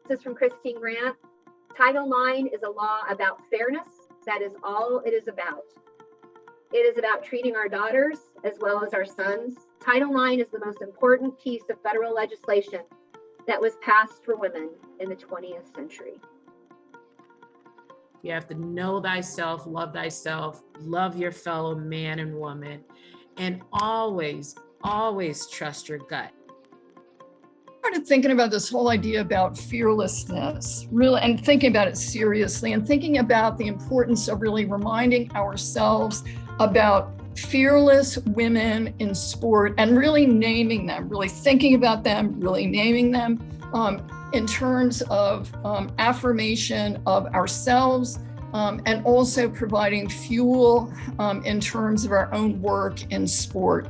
This is from Christine Grant. Title IX is a law about fairness. That is all it is about. It is about treating our daughters as well as our sons. Title IX is the most important piece of federal legislation that was passed for women in the 20th century. You have to know thyself, love your fellow man and woman, and always, always trust your gut. I started thinking about this whole idea about fearlessness, really, and thinking about it seriously, and thinking about the importance of really reminding ourselves about fearless women in sport and really naming them, really thinking about them, really naming them in terms of affirmation of ourselves and also providing fuel in terms of our own work in sport.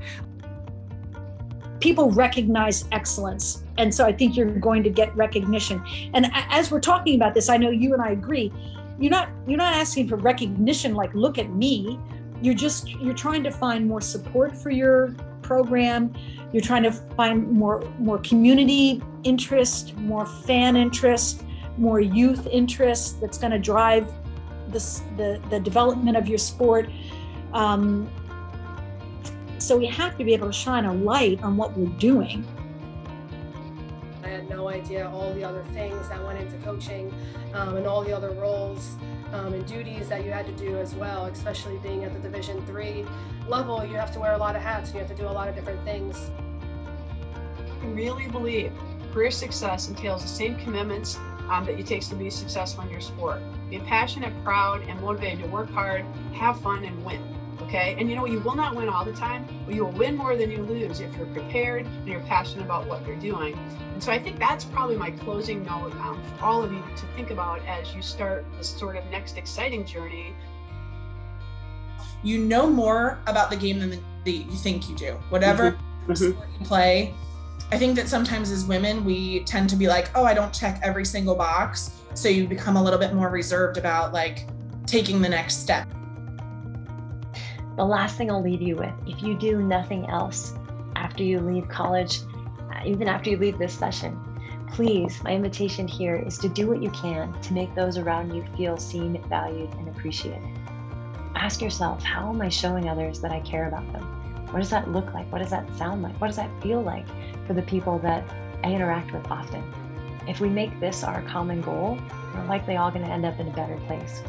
People recognize excellence. And so I think you're going to get recognition. And as we're talking about this, I know you and I agree, you're not asking for recognition like, look at me. You're trying to find more support for your program. You're trying to find more community interest, more fan interest, more youth interest that's going to drive the development of your sport. So we have to be able to shine a light on what we're doing. I had no idea all the other things that went into coaching and all the other roles and duties that you had to do as well, especially being at the Division III level. You have to wear a lot of hats and you have to do a lot of different things. I really believe career success entails the same commitments that it takes to be successful in your sport. Be passionate, proud, and motivated to work hard, have fun, and win. Okay, and you will not win all the time, but you will win more than you lose if you're prepared and you're passionate about what you're doing. And so I think that's probably my closing note for all of you to think about as you start this sort of next exciting journey. You know more about the game than you think you do. Whatever sport you play, I think that sometimes as women, we tend to be like, oh, I don't check every single box. So you become a little bit more reserved about like taking the next step. The last thing I'll leave you with, if you do nothing else after you leave college, even after you leave this session, please, my invitation here is to do what you can to make those around you feel seen, valued, and appreciated. Ask yourself, how am I showing others that I care about them? What does that look like? What does that sound like? What does that feel like for the people that I interact with often? If we make this our common goal, we're likely all going to end up in a better place.